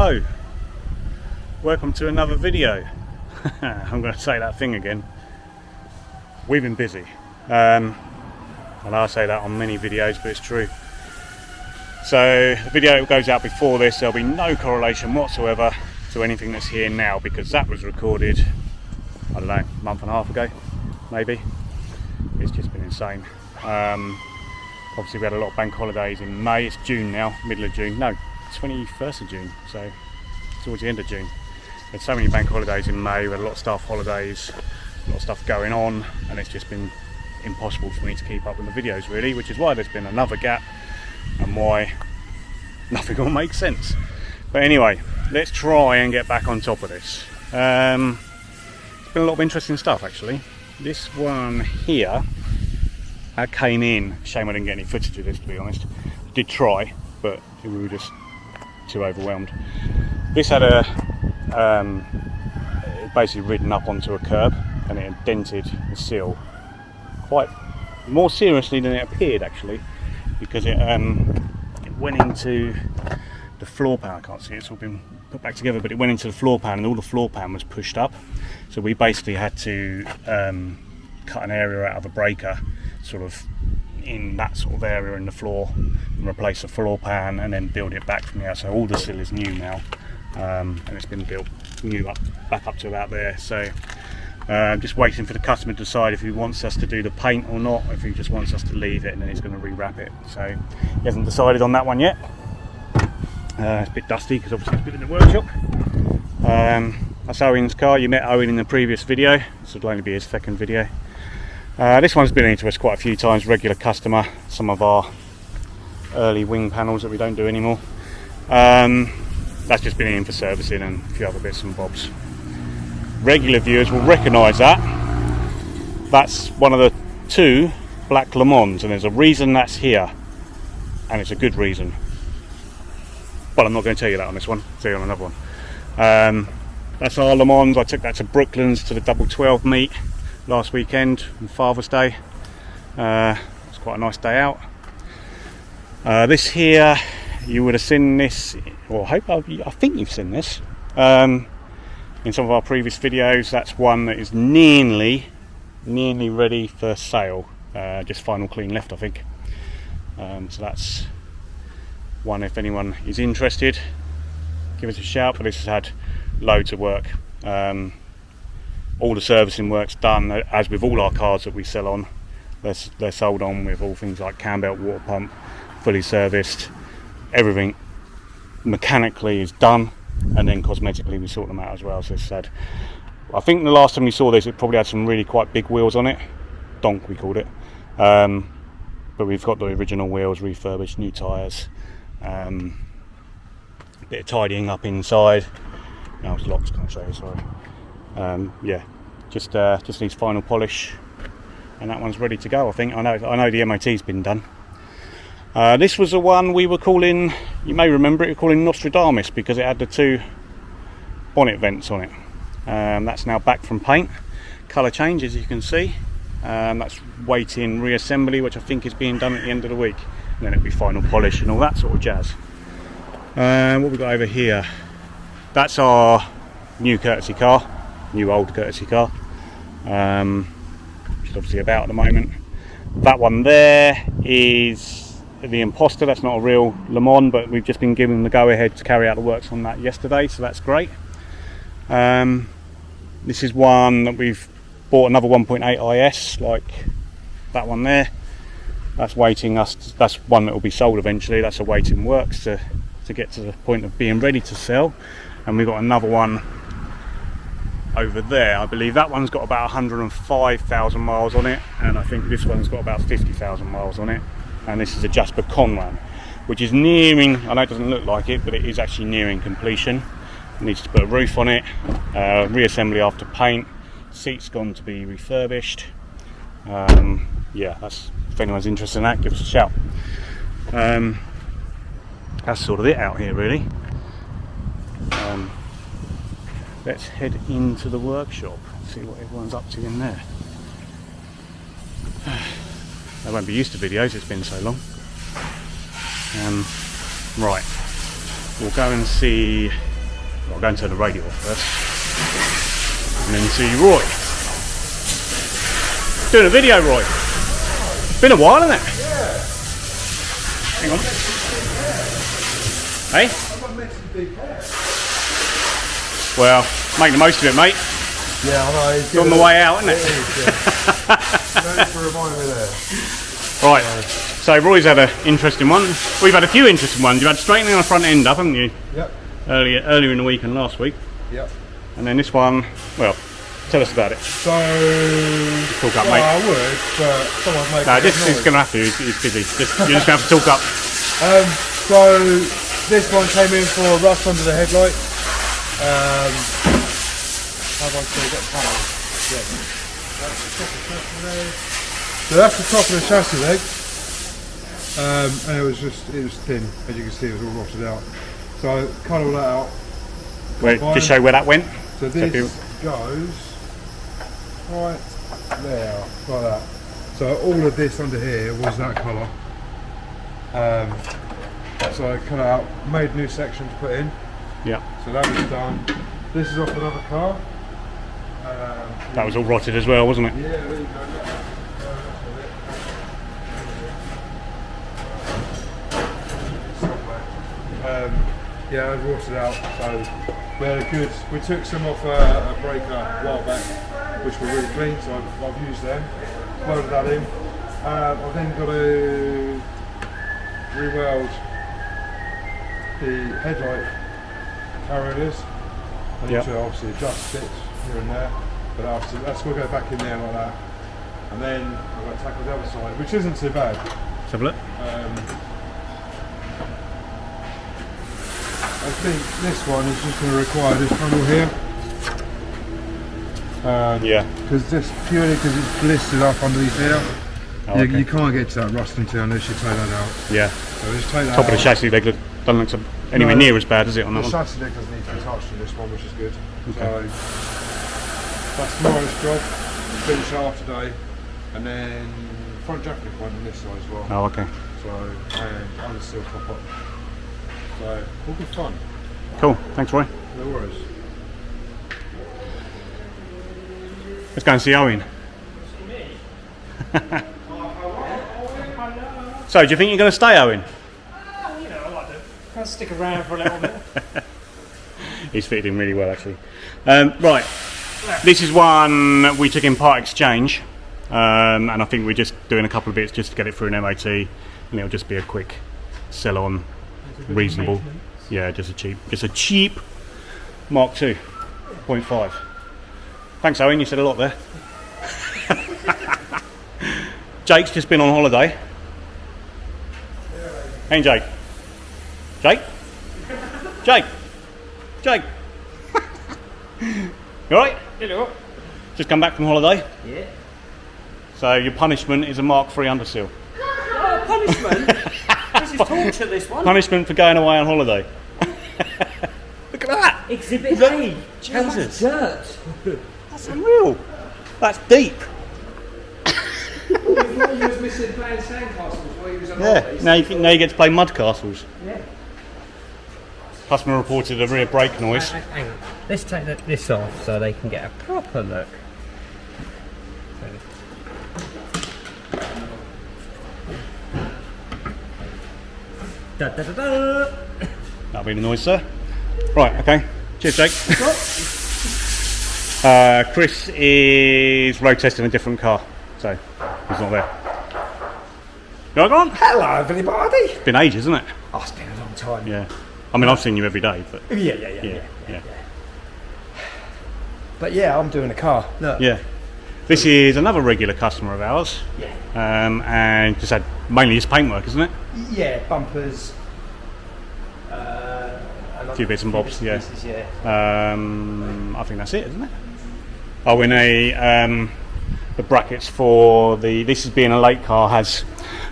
Hello, welcome to another video. I'm going to say that thing again. We've been busy, and I say that on many videos, but it's true. So the video that goes out before this, there'll be no correlation whatsoever to anything that's here now, because that was recorded, I don't know, a month and a half ago, maybe. It's just been insane. Obviously we had a lot of bank holidays in May. It's June now, middle of June, no, 21st of June, so towards the end of June. We had so many bank holidays in May, we had a lot of staff holidays, a lot of stuff going on, and it's just been impossible for me to keep up with the videos really, which is why there's been another gap and why nothing will make sense. But anyway, let's try and get back on top of this. It's been a lot of interesting stuff actually. This one here, I came in, shame I didn't get any footage of this to be honest. I did try, but we were just too overwhelmed. This had it basically ridden up onto a curb and it had dented the sill quite more seriously than it appeared actually, because it went into the floor pan. I can't see it, it's all been put back together, but it went into the floor pan and all the floor pan was pushed up. So we basically had to cut an area out of a breaker sort of in that sort of area in the floor and replace the floor pan and then build it back from there. So all the sill is new now, and it's been built new back up to about there. So just waiting for the customer to decide if he wants us to do the paint or not, or if he just wants us to leave it and then he's going to rewrap it. So he hasn't decided on that one yet. It's a bit dusty because obviously it's been in the workshop. That's Owen's car. You met Owen in the previous video. This will only be his second video. This one's been into us quite a few times, regular customer. Some of our early wing panels that we don't do anymore. That's just been in for servicing and a few other bits and bobs. Regular viewers will recognise that. That's one of the two black Le Mans, and there's a reason that's here, and it's a good reason. But I'm not going to tell you that on this one, I'll tell you on another one. That's our Le Mans. I took that to Brooklands to the double 12 meet last weekend on Father's Day. It's quite a nice day out. This here, you would have seen this, or I think you've seen this in some of our previous videos. That's one that is nearly ready for sale. Just final clean left, I think. So that's one, if anyone is interested, give us a shout. But this has had loads of work. All the servicing work's done, as with all our cars that we sell on. They're sold on with all things like cam belt, water pump, fully serviced. Everything mechanically is done, and then cosmetically we sort them out as well. So it's sad. I think the last time we saw this, it probably had some really quite big wheels on it. Donk we called it. But we've got the original wheels refurbished, new tyres. Bit of tidying up inside. Now it's locked, can't show you, sorry. Yeah, just needs final polish, and that one's ready to go. I think I know the MOT's been done. This was the one we were calling, you may remember it, we were calling Nostradamus because it had the two bonnet vents on it. That's now back from paint, colour change as you can see. That's waiting reassembly, which I think is being done at the end of the week, and then it'll be final polish and all that sort of jazz. What we got over here, that's our new courtesy car, new old courtesy car, which is obviously about at the moment. That one there is the Imposter. That's not a real Le Mans, but we've just been given the go ahead to carry out the works on that yesterday, so that's great. This is one that we've bought, another 1.8 IS like that one there. That's waiting us, that's one that will be sold eventually. That's awaiting works to get to the point of being ready to sell. And we've got another one over there. I believe that one's got about 105,000 miles on it, and I think this one's got about 50,000 miles on it. And this is a Jasper Conran, which is nearing, I know it doesn't look like it, but it is actually nearing completion. It needs to put a roof on it, reassembly after paint, seats gone to be refurbished. Yeah, that's, if anyone's interested in that, give us a shout. That's sort of it out here really. Let's head into the workshop, see what everyone's up to in there. They won't be used to videos, it's been so long. Right, we'll go and see I'll go and turn the radio off first. And then see Roy. Doing a video, Roy. Been a while, hasn't it? Yeah. Hang on. Hey? I've got Mexican big hair. Well, make the most of it, mate. Yeah, I know. It's on the way out, isn't it? It is, yeah. Thanks for reminding me there. Right, so Roy's had an interesting one. We've had a few interesting ones. You've had straightening on the front end up, haven't you? Yep. Earlier in the week and last week. Yep. And then this one, well, tell us about it. So, Talk up, well, mate. I would, but someone's making No, a this is noise. going to have to. He's busy. You're just going to have to talk up. So this one came in for rust under the headlight. How do I say get panel? Yeah. So that's the top of the chassis leg. And it was thin, as you can see, it was all rotted out. So I cut all that out. Wait, just show where that went. So this goes right there, like that. So all of this under here was that colour. So I cut it out, made a new section to put in. Yeah. So that was done. This is off another car. That was all rotted as well, wasn't it? Yeah, there you go. Yeah, I rotted out. So they're good. We took some off a breaker a while back, which were really clean. So I've used them. Loaded that in. I've then got to re-weld the headlight carriers. I need to obviously adjust bits here and there, but that's going to go back in there like that. And then I've got to tackle the other side, which isn't too bad. Let's have a look. I think this one is just going to require this panel here. Because purely because it's blistered up underneath here. Oh, okay. You can't get to that rust unless you take that out. Yeah. So just take that Top out. of the chassis leg doesn't look anywhere near as bad, is it, on that The one? chassis leg doesn't need to be touched in this one, which is good. Okay. So that's tomorrow's job. Finish it off today, and then front jacket one on this side as well. Oh, okay. So and under seal top up. So all good fun. Cool. Thanks, Roy. No worries. Let's go and see Owen. So, do you think you're going to stay, Owen? You know, I like to kind of stick around for a little bit. He's fitted in really well, actually. Right, this is one we took in part exchange, and I think we're just doing a couple of bits just to get it through an MOT, and it'll just be a quick sell on, reasonable. Yeah, just a cheap Mark II 0.5. Thanks, Owen. You said a lot there. Jake's just been on holiday. Hey, Jake. Jake? Jake? Jake? You alright? Hello. Just come back from holiday? Yeah. So your punishment is a Mark III underseal. Oh, punishment? This is torture, this one. Punishment for going away on holiday. Look at that! Exhibit A. Jesus. Dirt. That's unreal. That's deep. You thought you was missing playing sandcastles while you was on Yeah, holidays. now you get to play mud castles. Yeah. Customer reported a rear brake noise. Hang on. Let's take this off so they can get a proper look. Da, da, da, da. That'll be the noise, sir. Right, okay. Cheers, Jake. Chris is road testing a different car, so he's not there. You all right, Grant? Hello, everybody. It's been ages, isn't it? Oh, it's been a long time. Yeah. I mean, I've seen you every day, but Yeah. yeah. But yeah, I'm doing a car. Look. Yeah. This is another regular customer of ours, Yeah. and just had mainly his paintwork, isn't it? Yeah, bumpers. A few bits and bobs, yeah. Pieces, yeah. I think that's it, isn't it? Oh, in the brackets for this is being a late car, has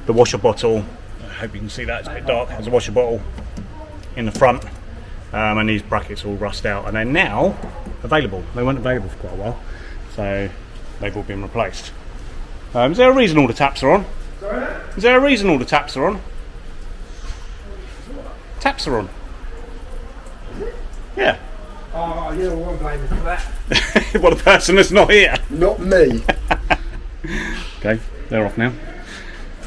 the washer bottle. I hope you can see that, it's a bit dark. Has a washer bottle in the front, and these brackets all rust out, and they're now available. They weren't available for quite a while, so they've all been replaced. Is there a reason all the taps are on? Sorry? Is there a reason all the taps are on? Taps are on. Yeah. Oh, you're the one blaming for that. Well, the person that's not here. Not me. Okay, they're off now.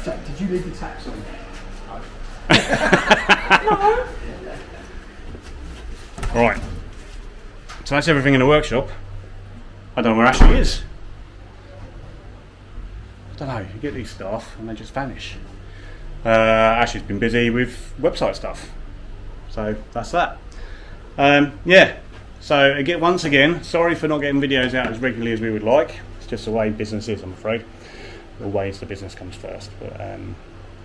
Did you leave the taps on? Right. So that's everything in the workshop. I don't know where Ashley is. I don't know, you get these staff and they just vanish. Ashley's been busy with website stuff. So that's that. Yeah, so again, once again, sorry for not getting videos out as regularly as we would like. It's just the way business is, I'm afraid. Always the business comes first. But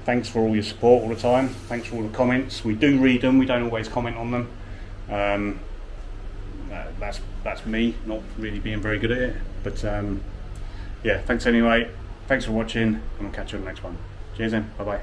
thanks for all your support all the time. Thanks for all the comments. We do read them, we don't always comment on them. That's me not really being very good at it. But yeah, thanks anyway. Thanks for watching, and we'll catch you on the next one. Cheers then, bye bye.